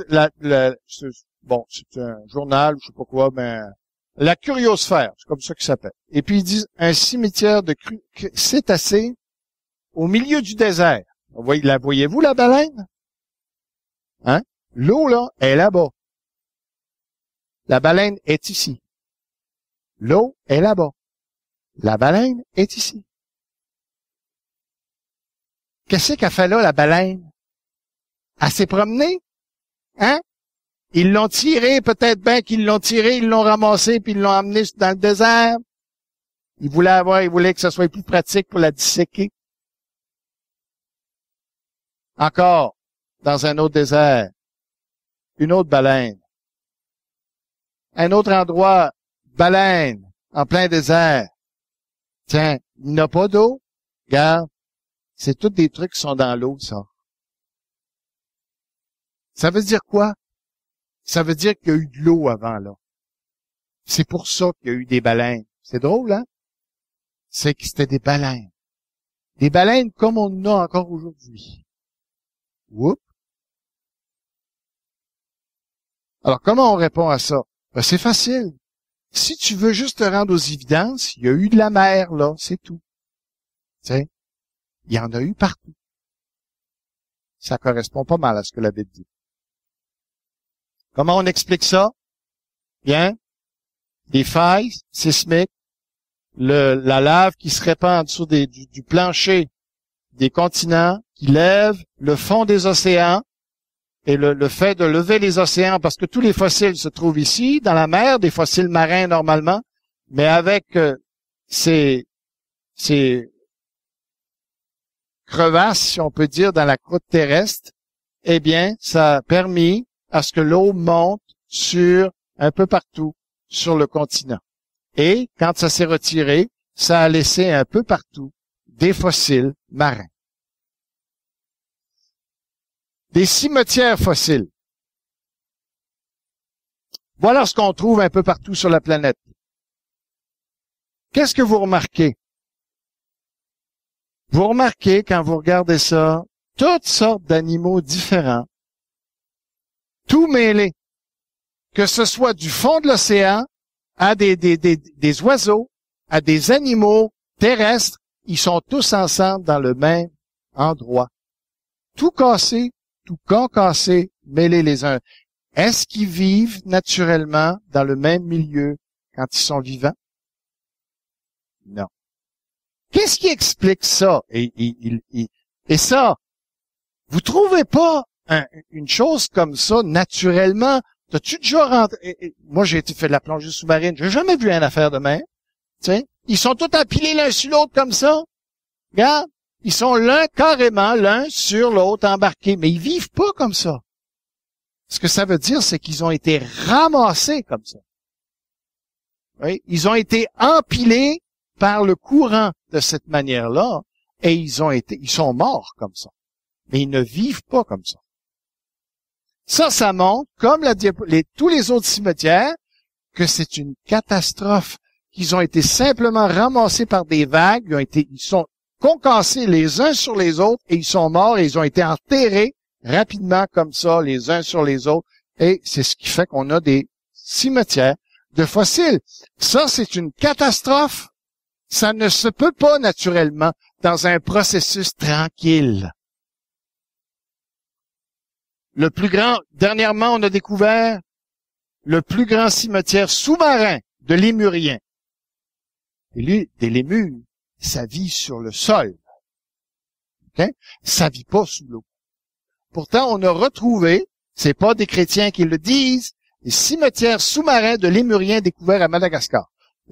A: bon, c'est un journal, je sais pas quoi, ben, la Curiosphère, c'est comme ça qu'il s'appelle. Et puis ils disent un cimetière de cétacés au milieu du désert. La voyez-vous, la baleine? Hein? L'eau, là, est là-bas. La baleine est ici. L'eau est là-bas. La baleine est ici. Qu'est-ce qu'elle fait là, la baleine? Elle s'est promenée? Hein? Ils l'ont tiré, peut-être bien qu'ils l'ont tiré, ils l'ont ramassé, puis ils l'ont emmené dans le désert. Ils voulaient que ça soit plus pratique pour la disséquer. Encore, dans un autre désert, une autre baleine. Un autre endroit, baleine, en plein désert. Tiens, il n'a pas d'eau? Regarde, c'est tous des trucs qui sont dans l'eau, ça. Ça veut dire quoi? Ça veut dire qu'il y a eu de l'eau avant, là. C'est pour ça qu'il y a eu des baleines. C'est drôle, hein? C'est que c'était des baleines. Des baleines comme on en a encore aujourd'hui. Oups. Alors, comment on répond à ça? Ben, c'est facile. Si tu veux juste te rendre aux évidences, il y a eu de la mer, là, c'est tout. Tu sais, il y en a eu partout. Ça correspond pas mal à ce que la Bible dit. Comment on explique ça? Bien, des failles sismiques, la lave qui se répand en dessous du plancher des continents, qui lève le fond des océans, et le fait de lever les océans, parce que tous les fossiles se trouvent ici, dans la mer, des fossiles marins normalement, mais avec ces crevasses, si on peut dire, dans la croûte terrestre, eh bien, ça a permis à ce que l'eau monte un peu partout sur le continent. Et quand ça s'est retiré, ça a laissé un peu partout des fossiles marins. Des cimetières fossiles. Voilà ce qu'on trouve un peu partout sur la planète. qu'est-ce que vous remarquez? Vous remarquez, quand vous regardez ça, toutes sortes d'animaux différents, tout mêlé, que ce soit du fond de l'océan à des oiseaux, à des animaux terrestres, ils sont tous ensemble dans le même endroit. Tout cassé, tout concassé, mêlés les uns. Est-ce qu'ils vivent naturellement dans le même milieu quand ils sont vivants? Non. Qu'est-ce qui explique ça? Et ça, vous trouvez pas une chose comme ça naturellement? T'as-tu déjà rentré? Moi, j'ai fait de la plongée sous-marine. J'ai jamais vu une affaire de même. T'sais? Ils sont tous empilés l'un sur l'autre comme ça. Regarde. Ils sont carrément l'un sur l'autre embarqués. Mais ils vivent pas comme ça. Ce que ça veut dire, c'est qu'ils ont été ramassés comme ça. Oui? Ils ont été empilés par le courant de cette manière-là. Et ils sont morts comme ça. Mais ils ne vivent pas comme ça. Ça montre, comme tous les autres cimetières, que c'est une catastrophe. Qu'ils ont été simplement ramassés par des vagues, ils sont concassés les uns sur les autres et ils sont morts et ils ont été enterrés rapidement comme ça, les uns sur les autres. Et c'est ce qui fait qu'on a des cimetières de fossiles. Ça, c'est une catastrophe. Ça ne se peut pas naturellement dans un processus tranquille. Dernièrement, on a découvert le plus grand cimetière sous-marin de lémuriens. Et lui, des lémures, ça vit sur le sol. Okay? Ça vit pas sous l'eau. Pourtant, on a retrouvé, c'est pas des chrétiens qui le disent, les cimetières sous-marins de lémuriens découverts à Madagascar.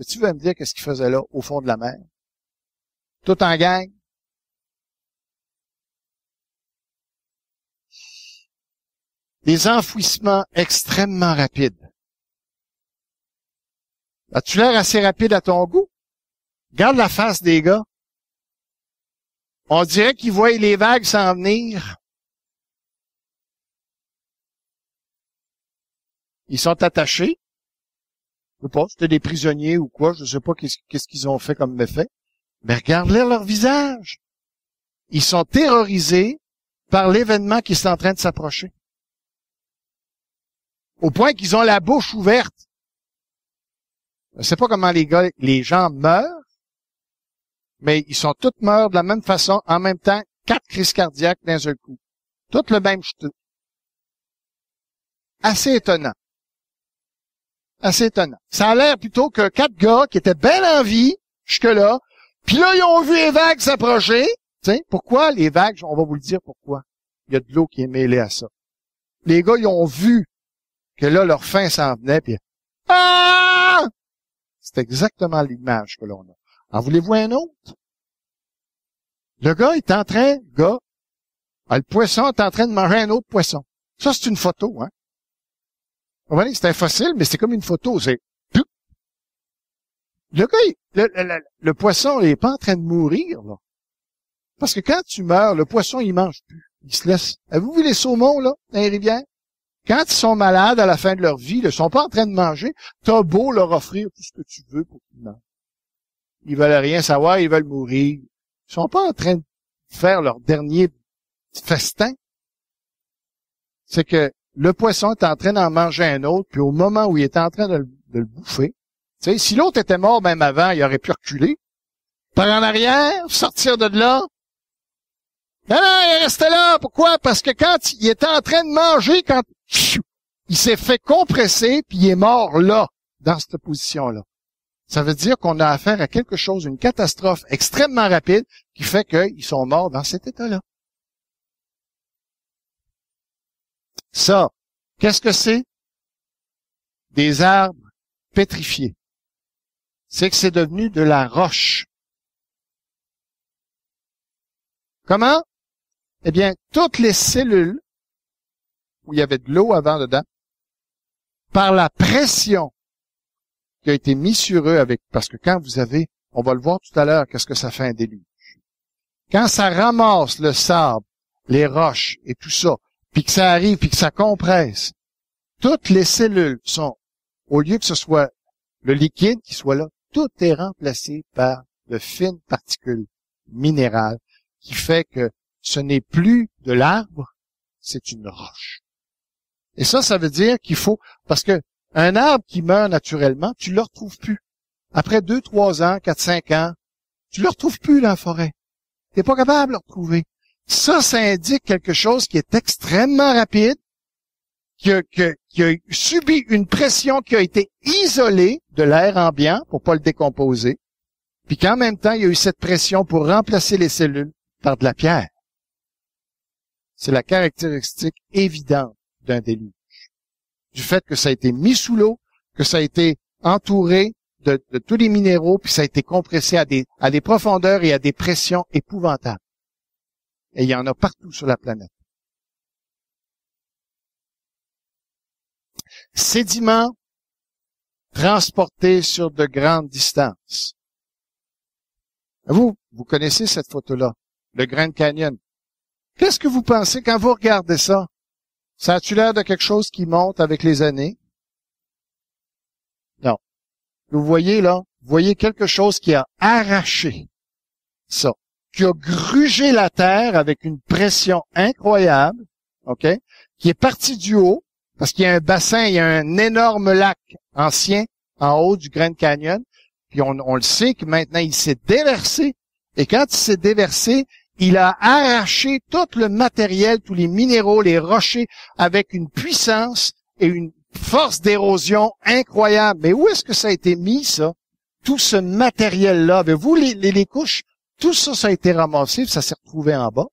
A: Tu vas me dire qu'est-ce qu'ils faisaient là, au fond de la mer? Tout en gang? Des enfouissements extrêmement rapides. As-tu l'air assez rapide à ton goût? Regarde la face des gars. On dirait qu'ils voient les vagues s'en venir. Ils sont attachés. Je sais pas, c'était des prisonniers ou quoi, je sais pas qu'est-ce qu'ils ont fait comme méfait. Mais regarde-les leur visage. Ils sont terrorisés par l'événement qui est en train de s'approcher. Au point qu'ils ont la bouche ouverte. Je sais pas comment les gens meurent, mais ils sont tous morts de la même façon, en même temps, 4 crises cardiaques d'un seul coup. Tout le même chute. Assez étonnant. Assez étonnant. Ça a l'air plutôt que 4 gars qui étaient bien en vie, jusque-là, puis là, ils ont vu les vagues s'approcher. T'sais, pourquoi les vagues? On va vous le dire pourquoi. Il y a de l'eau qui est mêlée à ça. Les gars, ils ont vu que là, leur fin s'en venait, puis ah! C'est exactement l'image que l'on a. En voulez-vous un autre? Le gars est en train, le poisson est en train de manger un autre poisson. Ça, c'est une photo, hein. Vous voyez, c'est un fossile, mais c'est comme une photo. C'est le gars, le poisson, il est pas en train de mourir, là. Parce que quand tu meurs, le poisson, il mange plus. Il se laisse. Avez-vous vu les saumons, là, dans les rivières? Quand ils sont malades à la fin de leur vie, ils sont pas en train de manger. T'as beau leur offrir tout ce que tu veux pour qu'ils mangent. Ils veulent rien savoir, ils veulent mourir. Ils sont pas en train de faire leur dernier festin. C'est que le poisson est en train d'en manger un autre, puis au moment où il est en train de le bouffer, tu sais, si l'autre était mort même avant, il aurait pu reculer, par en arrière, sortir de là. Non, il est resté là. Pourquoi? Parce que quand il était en train de manger, quand il s'est fait compresser, puis il est mort là, dans cette position-là. Ça veut dire qu'on a affaire à quelque chose, une catastrophe extrêmement rapide, qui fait qu'ils sont morts dans cet état-là. Ça, qu'est-ce que c'est? Des arbres pétrifiés. C'est que c'est devenu de la roche. Comment? Eh bien, toutes les cellules, où il y avait de l'eau avant dedans, par la pression qui a été mise sur eux parce que quand vous avez, on va le voir tout à l'heure, qu'est-ce que ça fait un déluge. Quand ça ramasse le sable, les roches et tout ça, puis que ça arrive, puis que ça compresse, toutes les cellules sont, au lieu que ce soit le liquide qui soit là, tout est remplacé par de fines particules minérales qui fait que ce n'est plus de l'arbre, c'est une roche. Et ça veut dire qu'il faut, parce que un arbre qui meurt naturellement, tu le retrouves plus. Après 2, 3 ans, 4, 5 ans, tu le retrouves plus dans la forêt. T'es pas capable de le retrouver. Ça indique quelque chose qui est extrêmement rapide, qui a subi une pression qui a été isolée de l'air ambiant pour pas le décomposer, puis qu'en même temps, il y a eu cette pression pour remplacer les cellules par de la pierre. C'est la caractéristique évidente d'un déluge. Du fait que ça a été mis sous l'eau, que ça a été entouré de tous les minéraux, puis ça a été compressé à des profondeurs et à des pressions épouvantables. Et il y en a partout sur la planète. Sédiments transportés sur de grandes distances. Vous connaissez cette photo-là, le Grand Canyon. Qu'est-ce que vous pensez quand vous regardez ça? Ça a-tu l'air de quelque chose qui monte avec les années? Non. Vous voyez là, vous voyez quelque chose qui a arraché ça, qui a grugé la terre avec une pression incroyable, OK? Qui est parti du haut, parce qu'il y a un bassin, il y a un énorme lac ancien en haut du Grand Canyon, puis on le sait que maintenant il s'est déversé, et quand il s'est déversé, il a arraché tout le matériel, tous les minéraux, les rochers, avec une puissance et une force d'érosion incroyable. Mais où est-ce que ça a été mis, ça? Tout ce matériel-là, avez-vous les couches? Tout ça, ça a été ramassé, puis ça s'est retrouvé en bas.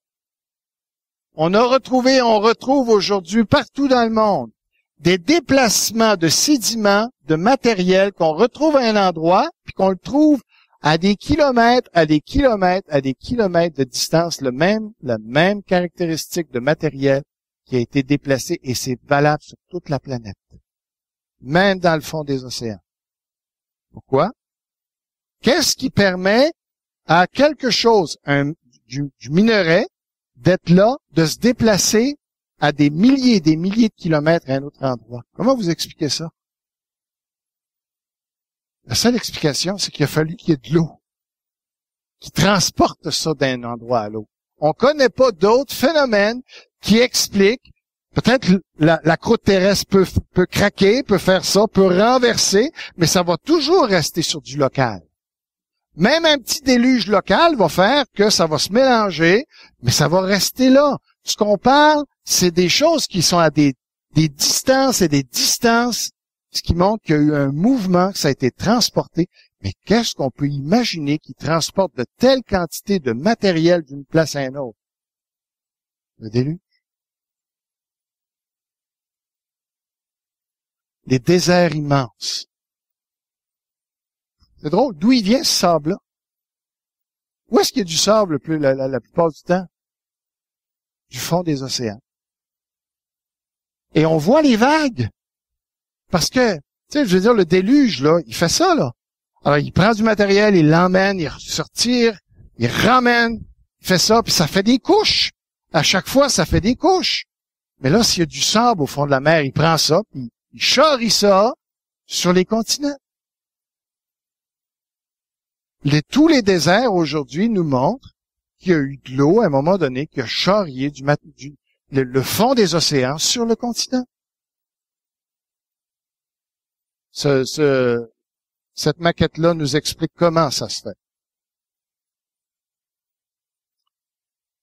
A: On retrouve aujourd'hui partout dans le monde des déplacements de sédiments, de matériel qu'on retrouve à un endroit, puis qu'on le trouve à des kilomètres, à des kilomètres, à des kilomètres de distance, la même caractéristique de matériel qui a été déplacé, et c'est valable sur toute la planète, même dans le fond des océans. Pourquoi? Qu'est-ce qui permet à quelque chose, du minerai, d'être là, de se déplacer à des milliers et des milliers de kilomètres à un autre endroit? Comment vous expliquez ça? La seule explication, c'est qu'il a fallu qu'il y ait de l'eau qui transporte ça d'un endroit à l'autre. On connaît pas d'autres phénomènes qui expliquent, peut-être la croûte terrestre peut craquer, peut faire ça, peut renverser, mais ça va toujours rester sur du local. Même un petit déluge local va faire que ça va se mélanger, mais ça va rester là. Ce qu'on parle, c'est des choses qui sont à des distances et des distances, ce qui montre qu'il y a eu un mouvement, que ça a été transporté. Mais qu'est-ce qu'on peut imaginer qui transporte de telles quantités de matériel d'une place à une autre? Le déluge. Les déserts immenses. C'est drôle. D'où il vient ce sable-là? Où est-ce qu'il y a du sable la plupart du temps? Du fond des océans. Et on voit les vagues. Parce que, tu sais, je veux dire, le déluge, là, il fait ça, là. Alors, il prend du matériel, il l'emmène, il se retire, il ramène, il fait ça, puis ça fait des couches. À chaque fois, ça fait des couches. Mais là, s'il y a du sable au fond de la mer, il prend ça, puis il charrie ça sur les continents. Tous les déserts aujourd'hui nous montrent qu'il y a eu de l'eau à un moment donné qui a charrié le fond des océans sur le continent. Cette maquette-là nous explique comment ça se fait.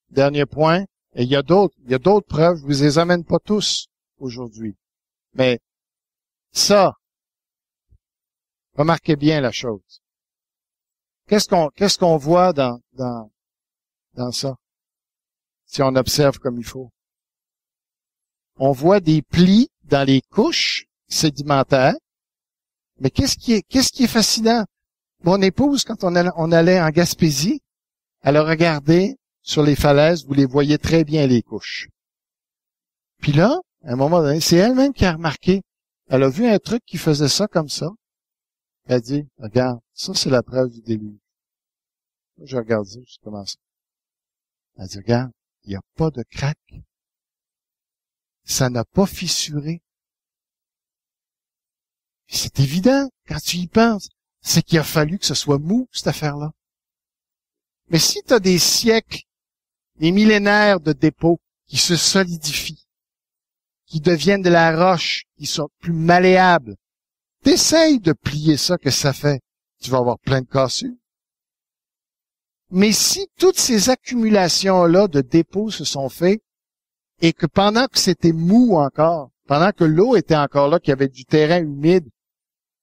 A: Dernier point, et il y a d'autres preuves, je vous les amène pas tous aujourd'hui. Mais ça, remarquez bien la chose. Qu'est-ce qu'on voit dans ça? Si on observe comme il faut. On voit des plis dans les couches sédimentaires. Mais qu'est-ce qui est fascinant? Mon épouse, quand on allait en Gaspésie, elle a regardé sur les falaises, vous les voyez très bien, les couches. Puis là, à un moment donné, c'est elle-même qui a remarqué. Elle a vu un truc qui faisait ça comme ça. Elle a dit, regarde, ça c'est la preuve du déluge. Moi, je regarde ça, je commence. Elle a dit, regarde, il n'y a pas de craque. Ça n'a pas fissuré. C'est évident quand tu y penses. c'est qu'il a fallu que ce soit mou, cette affaire-là. Mais si tu as des siècles, des millénaires de dépôts qui se solidifient, qui deviennent de la roche, qui sont plus malléables, t'essayes de plier ça, que ça fait. Tu vas avoir plein de cassures. Mais si toutes ces accumulations-là de dépôts se sont faites, et que pendant que c'était mou encore, pendant que l'eau était encore là, qu'il y avait du terrain humide,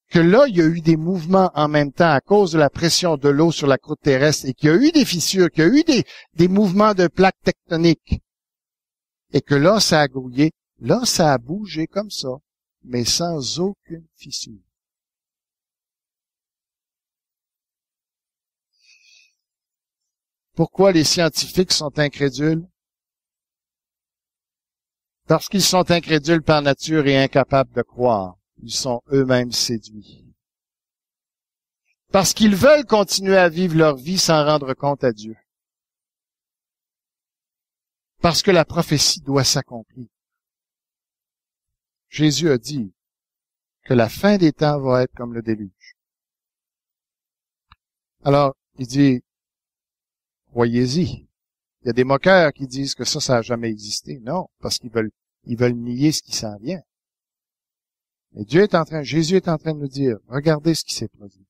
A: que là, il y a eu des mouvements en même temps à cause de la pression de l'eau sur la croûte terrestre, et qu'il y a eu des fissures, qu'il y a eu des mouvements de plaques tectoniques, et que là, ça a grouillé, là, ça a bougé comme ça, mais sans aucune fissure. Pourquoi les scientifiques sont incrédules? Parce qu'ils sont incrédules par nature et incapables de croire. Ils sont eux-mêmes séduits. Parce qu'ils veulent continuer à vivre leur vie sans rendre compte à Dieu. Parce que la prophétie doit s'accomplir. Jésus a dit que la fin des temps va être comme le déluge. Alors, il dit, croyez-y. Il y a des moqueurs qui disent que ça n'a jamais existé. Non, parce qu'ils veulent nier ce qui s'en vient. Mais Jésus est en train de nous dire, regardez ce qui s'est produit.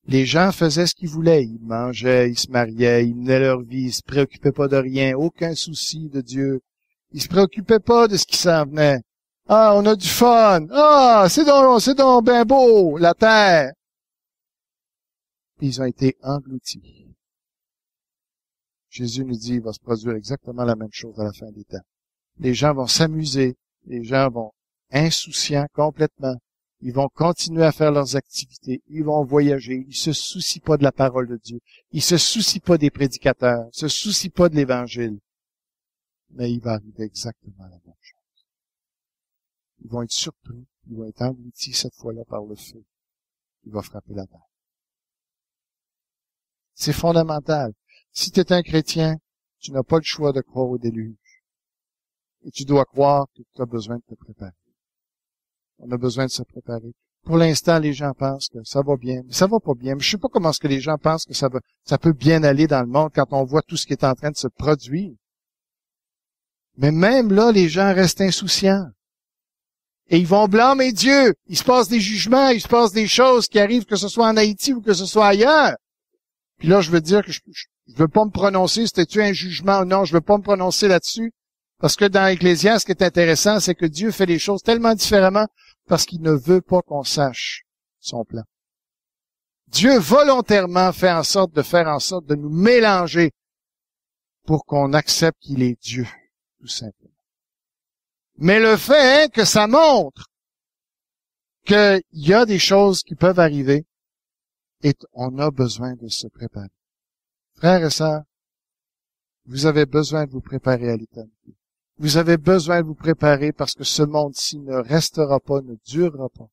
A: Les gens faisaient ce qu'ils voulaient. Ils mangeaient, ils se mariaient, ils menaient leur vie, ils se préoccupaient pas de rien, aucun souci de Dieu. Ils se préoccupaient pas de ce qui s'en venait. Ah, on a du fun. Ah, c'est donc bien beau, la terre. Puis ils ont été engloutis. Jésus nous dit, il va se produire exactement la même chose à la fin des temps. Les gens vont s'amuser, les gens vont insouciants complètement. Ils vont continuer à faire leurs activités, ils vont voyager, ils se soucient pas de la parole de Dieu, ils se soucient pas des prédicateurs, ils se soucient pas de l'Évangile. Mais il va arriver exactement la même chose. Ils vont être surpris, ils vont être engloutis cette fois-là par le feu qui va frapper la terre. C'est fondamental. Si tu es un chrétien, tu n'as pas le choix de croire au déluge. Et tu dois croire que tu as besoin de te préparer. On a besoin de se préparer. Pour l'instant, les gens pensent que ça va bien, mais ça va pas bien. Mais je sais pas comment est-ce que les gens pensent que ça peut bien aller dans le monde quand on voit tout ce qui est en train de se produire. Mais même là, les gens restent insouciants. Et ils vont blâmer Dieu. Il se passe des jugements, il se passe des choses qui arrivent, que ce soit en Haïti ou que ce soit ailleurs. Puis là, je veux dire que je veux pas me prononcer, c'était-tu un jugement ou non, je veux pas me prononcer là-dessus. Parce que dans Ecclésiaste, ce qui est intéressant, c'est que Dieu fait les choses tellement différemment parce qu'il ne veut pas qu'on sache son plan. Dieu volontairement fait en sorte de nous mélanger pour qu'on accepte qu'il est Dieu, tout simplement. Mais le fait que ça montre qu'il y a des choses qui peuvent arriver et on a besoin de se préparer. Frères et sœurs, vous avez besoin de vous préparer à l'éternité. Vous avez besoin de vous préparer parce que ce monde-ci ne restera pas, ne durera pas.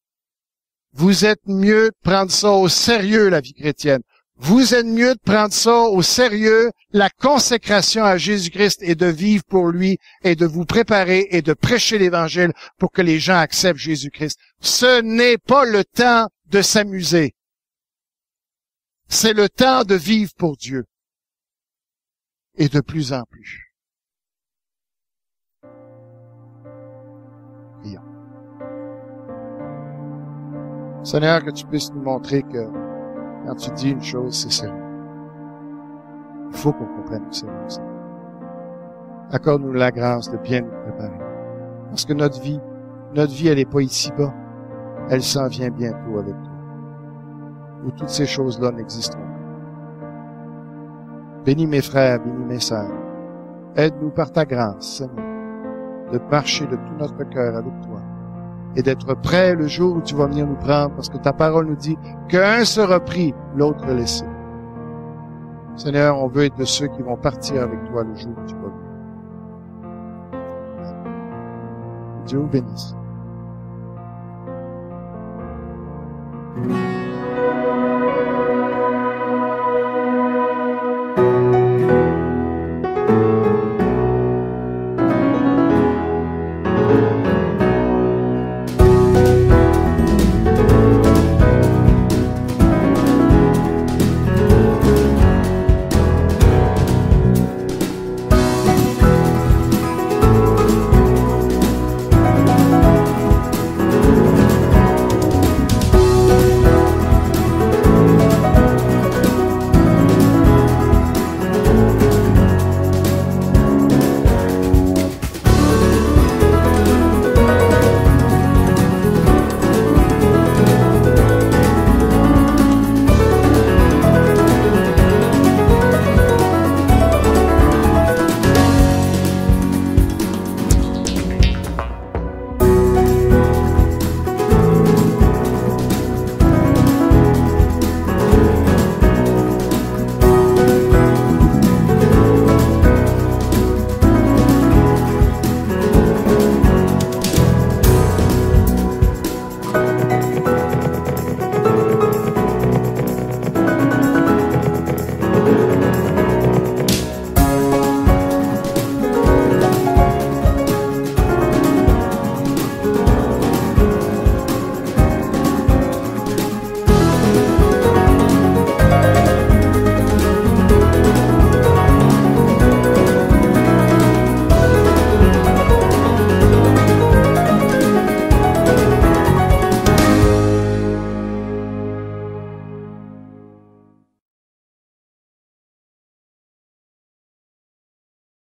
A: Vous êtes mieux de prendre ça au sérieux, la vie chrétienne. Vous êtes mieux de prendre ça au sérieux, la consécration à Jésus-Christ et de vivre pour lui et de vous préparer et de prêcher l'Évangile pour que les gens acceptent Jésus-Christ. Ce n'est pas le temps de s'amuser. C'est le temps de vivre pour Dieu. Et de plus en plus. Prions. Seigneur, que tu puisses nous montrer que quand tu dis une chose, c'est sérieux. Il faut qu'on comprenne que c'est sérieux. Accorde-nous la grâce de bien nous préparer. Parce que notre vie, elle n'est pas ici-bas. Elle s'en vient bientôt avec toi. Où toutes ces choses-là n'existeront pas. Bénis mes frères, bénis mes sœurs. Aide-nous par ta grâce, Seigneur, de marcher de tout notre cœur avec toi et d'être prêts le jour où tu vas venir nous prendre, parce que ta parole nous dit qu'un sera pris, l'autre laissé. Seigneur, on veut être de ceux qui vont partir avec toi le jour où tu vas venir. Dieu vous bénisse.